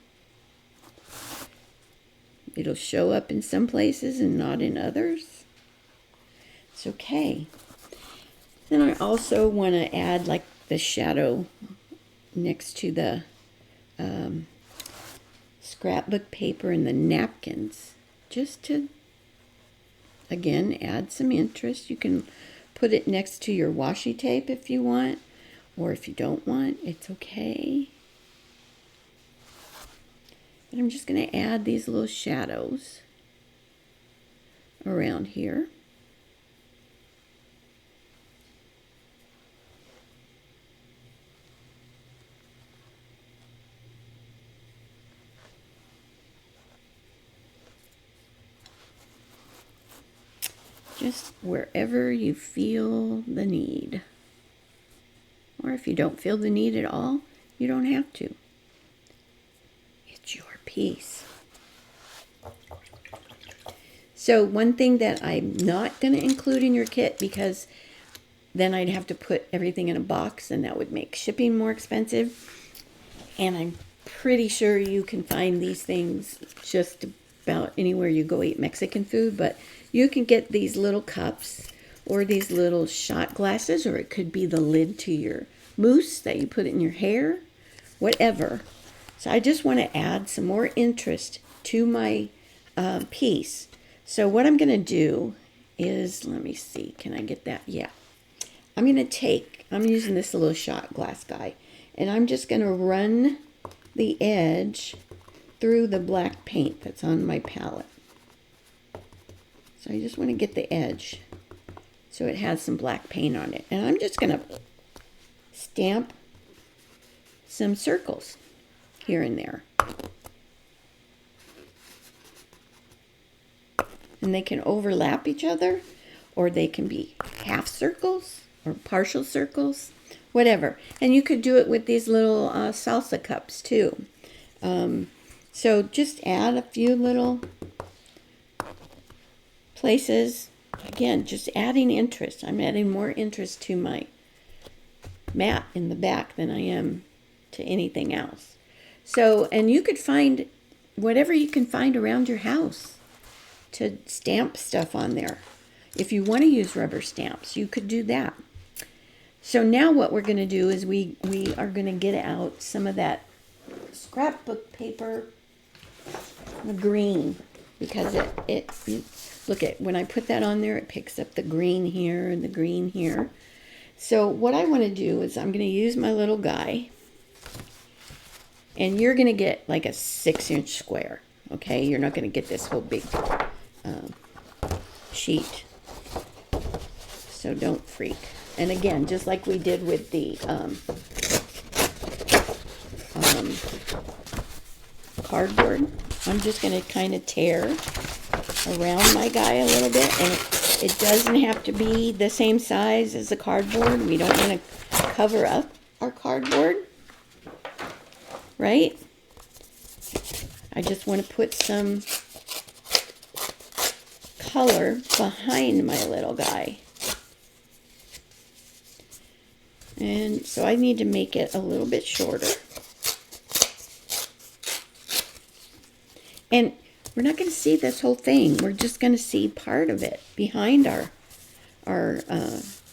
It'll show up in some places and not in others. It's okay. Then I also want to add like the shadow next to the scrapbook paper and the napkins, just to, again, add some interest. You can put it next to your washi tape if you want, or if you don't want, it's okay. But I'm just going to add these little shadows around here. Just wherever you feel the need. Or if you don't feel the need at all, you don't have to. It's your piece. So one thing that I'm not going to include in your kit, because then I'd have to put everything in a box and that would make shipping more expensive. And I'm pretty sure you can find these things just about anywhere you go eat Mexican food, but you can get these little cups or these little shot glasses, or it could be the lid to your mousse that you put in your hair, whatever. So I just want to add some more interest to my piece. So what I'm going to do is, let me see, can I get that? Yeah. I'm using this little shot glass guy, and I'm just going to run the edge through the black paint that's on my palette. So I just want to get the edge so it has some black paint on it. And I'm just going to stamp some circles here and there. And they can overlap each other, or they can be half circles or partial circles, whatever. And you could do it with these little salsa cups too. So just add a few little places. Again, just adding interest. I'm adding more interest to my mat in the back than I am to anything else. So, and you could find whatever you can find around your house to stamp stuff on there. If you want to use rubber stamps, you could do that. So now what we're going to do is we are going to get out some of that scrapbook paper, the green, because look at, when I put that on there, it picks up the green here and the green here. So what I want to do is I'm going to use my little guy, And you're going to get like a 6-inch square. Okay, you're not going to get this whole big sheet. So don't freak. And again, just like we did with the cardboard, I'm just going to kind of tear around my guy a little bit. And it doesn't have to be the same size as the cardboard. We don't want to cover up our cardboard, right? I just want to put some color behind my little guy. And so I need to make it a little bit shorter. And we're not going to see this whole thing. We're just going to see part of it behind our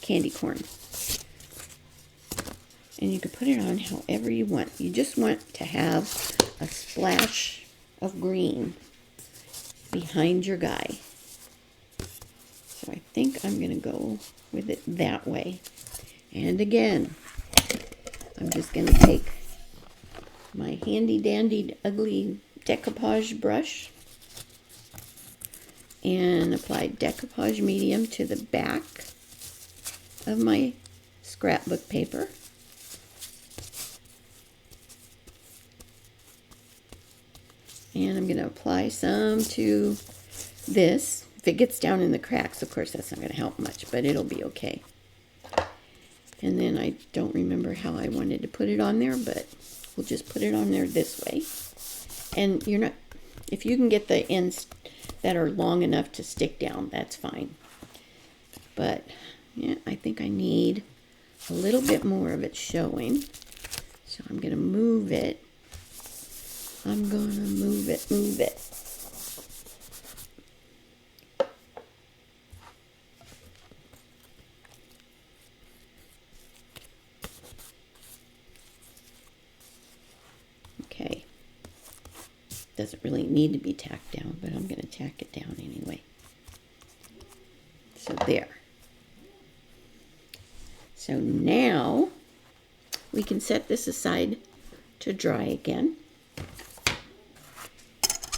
candy corn. And you can put it on however you want. You just want to have a splash of green behind your guy. So I think I'm going to go with it that way. And again, I'm just going to take my handy dandy ugly decoupage brush and apply decoupage medium to the back of my scrapbook paper. And I'm going to apply some to this. If it gets down in the cracks, of course, that's not going to help much, but it'll be okay. And then I don't remember how I wanted to put it on there, but we'll just put it on there this way. And you're not, if you can get the ends that are long enough to stick down, that's fine. But yeah, I think I need a little bit more of it showing. So I'm going to move it. I'm going to move it. Okay. Doesn't really need to be tacked down, but I'm going to tack it down anyway. So there. So now we can set this aside to dry again.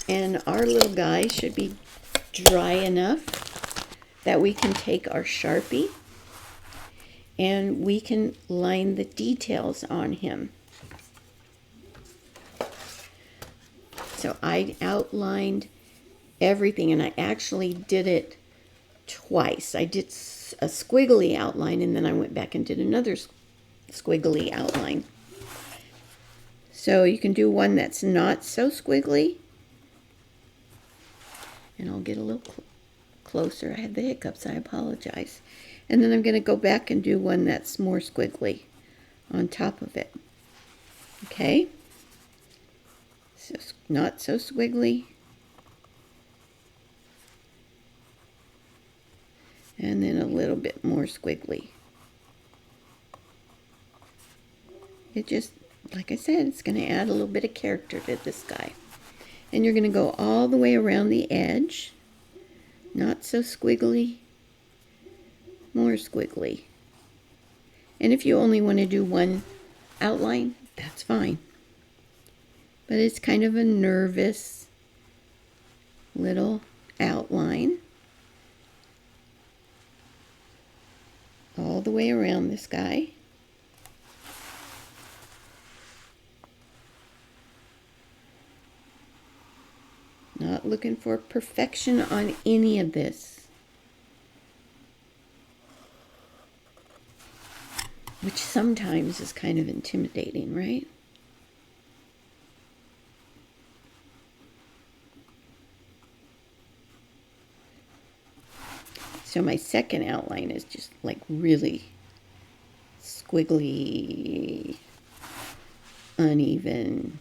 And our little guy should be dry enough that we can take our Sharpie and we can line the details on him. So I outlined everything, and I actually did it twice. I did a squiggly outline, and then I went back and did another squiggly outline. So you can do one that's not so squiggly. And I'll get a little closer. I had the hiccups, I apologize. And then I'm going to go back and do one that's more squiggly on top of it. Okay? So not so squiggly. And then a little bit more squiggly. It just, like I said, it's going to add a little bit of character to this guy. And you're going to go all the way around the edge. Not so squiggly. More squiggly. And if you only want to do one outline, that's fine. But it's kind of a nervous little outline. All the way around this guy. Not looking for perfection on any of this. Which sometimes is kind of intimidating, right? So my second outline is just like really squiggly, uneven.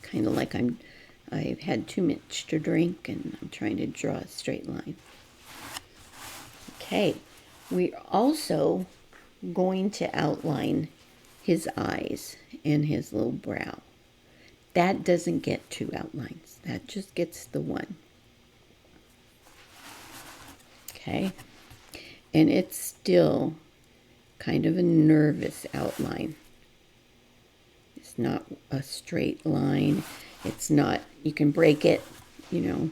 Kind of like I've had too much to drink and I'm trying to draw a straight line. Okay, we're also going to outline his eyes and his little brow. That doesn't get 2 outlines. That just gets the 1. Okay? And it's still kind of a nervous outline. It's not a straight line. It's not, you can break it, you know.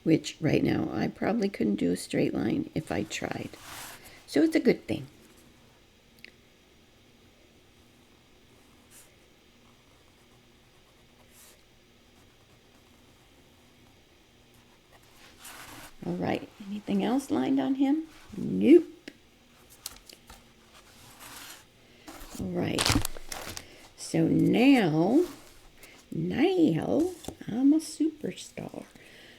Which right now I probably couldn't do a straight line if I tried. So it's a good thing. All right, anything else lined on him? Nope. All right, so now I'm a superstar.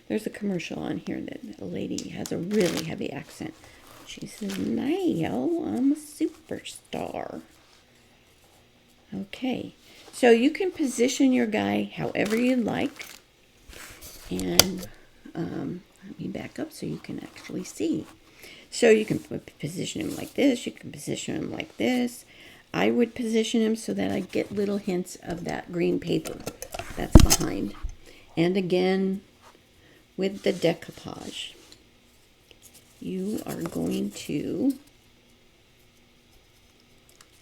There's a commercial on here that a lady has a really heavy accent. She says, now I'm a superstar. Okay, so you can position your guy however you like. And let me back up so you can actually see. So you can position him like this. You can position him like this. I would position him so that I get little hints of that green paper that's behind. And again, with the decoupage, you are going to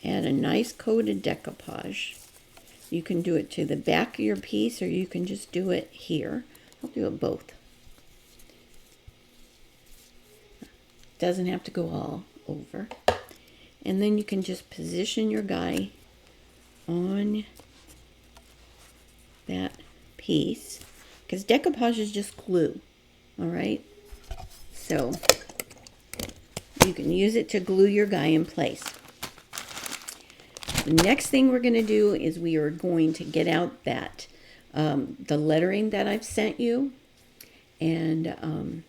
add a nice coat of decoupage. You can do it to the back of your piece, or you can just do it here. I'll do it both. Doesn't have to go all over. And then you can just position your guy on that piece, because decoupage is just glue. All right, so you can use it to glue your guy in place. The next thing we're going to do is we are going to get out that the lettering that I've sent you, and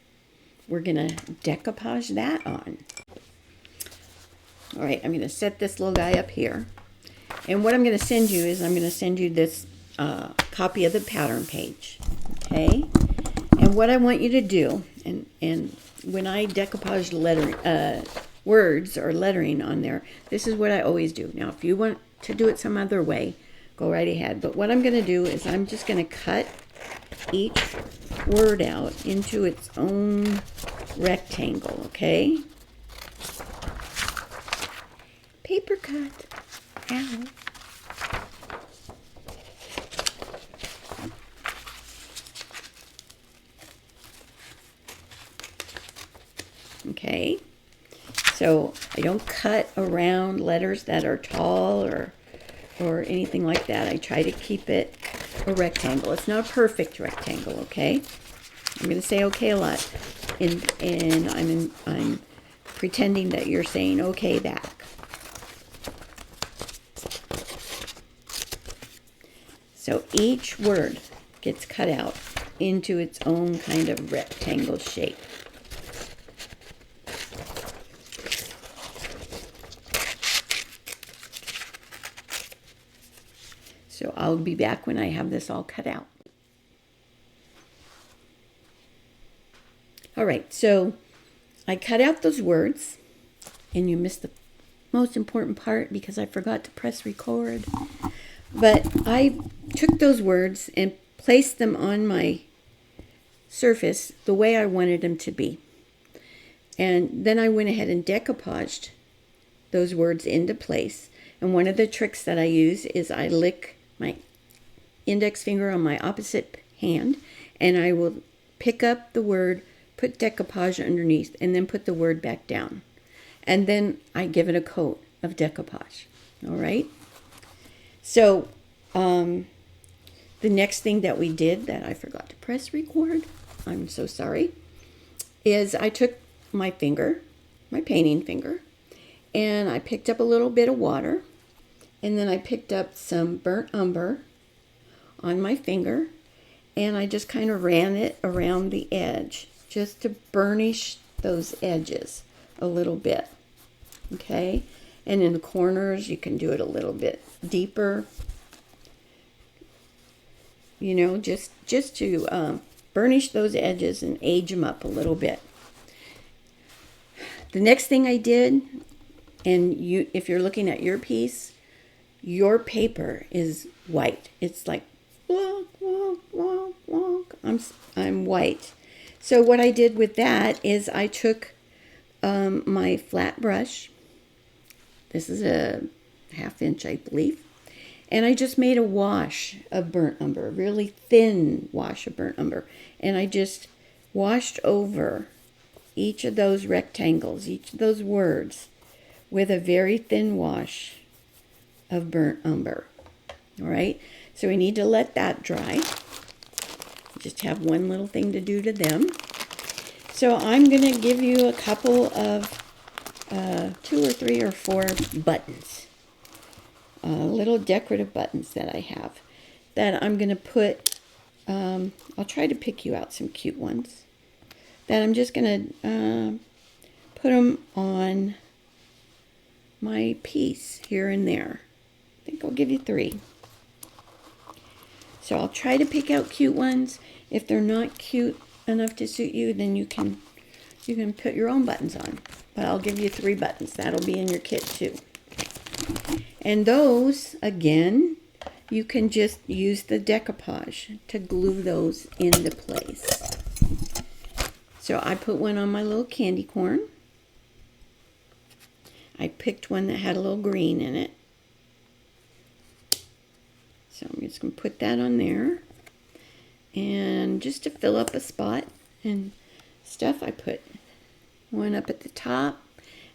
we're going to decoupage that on. All right, I'm going to set this little guy up here. And what I'm going to send you is I'm going to send you this copy of the pattern page. Okay? And what I want you to do, and when I decoupage lettering, words or lettering on there, this is what I always do. Now, if you want to do it some other way, go right ahead. But what I'm going to do is I'm just going to cut each word out into its own rectangle, okay? Paper cut. Ow. Okay, so I don't cut around letters that are tall or anything like that. I try to keep it a rectangle. It's not a perfect rectangle, okay? I'm going to say okay a lot, and I'm pretending that you're saying okay back. So each word gets cut out into its own kind of rectangle shape. So I'll be back when I have this all cut out. All right, so I cut out those words, and you missed the most important part because I forgot to press record. But I took those words and placed them on my surface the way I wanted them to be. And then I went ahead and decoupaged those words into place. And one of the tricks that I use is I lick my index finger on my opposite hand, and I will pick up the word, put decoupage underneath, and then put the word back down. And then I give it a coat of decoupage. All right? So, the next thing that we did that I forgot to press record, I'm so sorry, is I took my finger, my painting finger, and I picked up a little bit of water, and then I picked up some burnt umber on my finger, and I just kind of ran it around the edge just to burnish those edges a little bit, okay? And in the corners, you can do it a little bit deeper, you know, just to burnish those edges and age them up a little bit. The next thing I did, and if you're looking at your piece, your paper is white. It's like wonk, wonk, wonk, wonk. I'm white. So what I did with that is I took my flat brush. This is a 1/2 inch, I believe. And I just made a wash of burnt umber, a really thin wash of burnt umber. And I just washed over each of those rectangles, each of those words, with a very thin wash of burnt umber. All right, so we need to let that dry. Just have one little thing to do to them. So I'm going to give you a couple of 2 or 3 or 4 buttons, little decorative buttons that I have that I'm going to put, I'll try to pick you out some cute ones, that I'm just going to put them on my piece here and there. I think I'll give you 3. So I'll try to pick out cute ones. If they're not cute enough to suit you, then you can put your own buttons on. But I'll give you 3 buttons. That'll be in your kit too. And those, again, you can just use the decoupage to glue those into place. So I put one on my little candy corn. I picked one that had a little green in it. So I'm just going to put that on there. And just to fill up a spot and stuff, I put one up at the top.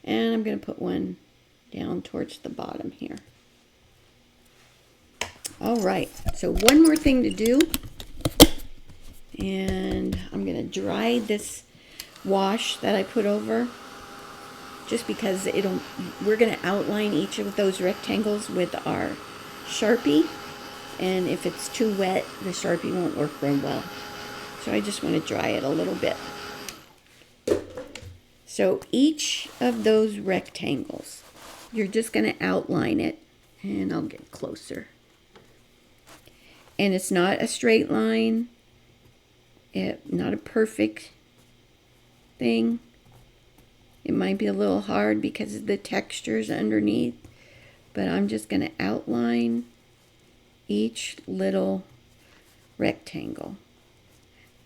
And I'm going to put one down towards the bottom here. All right, so one more thing to do. And I'm going to dry this wash that I put over, just because we're going to outline each of those rectangles with our Sharpie. And if it's too wet, the Sharpie won't work very well. So I just want to dry it a little bit. So each of those rectangles, you're just going to outline it. And I'll get closer. And it's not a straight line. Not a perfect thing. It might be a little hard because of the textures underneath. But I'm just going to outline each little rectangle,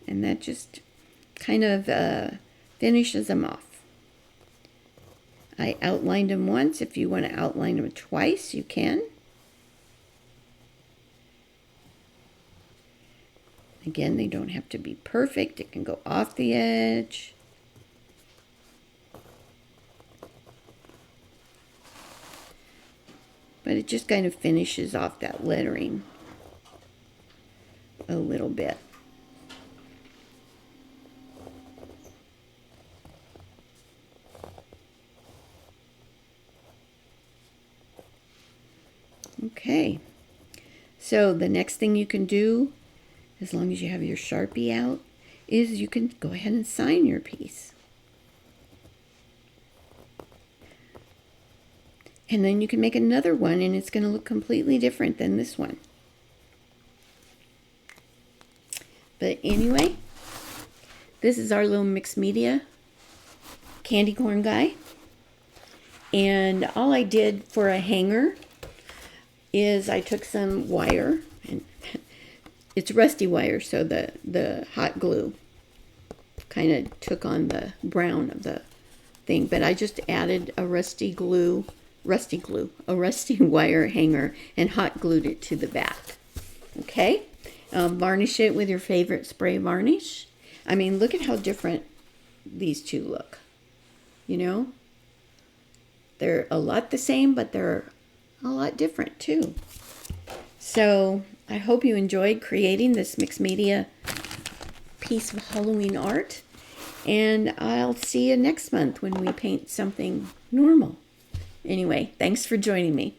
and that just kind of finishes them off. I outlined them once. If you want to outline them twice, you can. Again, they don't have to be perfect. It can go off the edge. But it just kind of finishes off that lettering a little bit. Okay, so the next thing you can do, as long as you have your Sharpie out, is you can go ahead and sign your piece. And then you can make another one, and it's going to look completely different than this one. But anyway, this is our little mixed media candy corn guy. And all I did for a hanger is I took some wire, and it's rusty wire, so the hot glue kind of took on the brown of the thing. But I just added a rusty wire hanger and hot glued it to the back. Okay, varnish it with your favorite spray varnish. I mean, look at how different these two look. You know, they're a lot the same, but they're a lot different too. So I hope you enjoyed creating this mixed media piece of Halloween art, and I'll see you next month when we paint something normal. Anyway, thanks for joining me.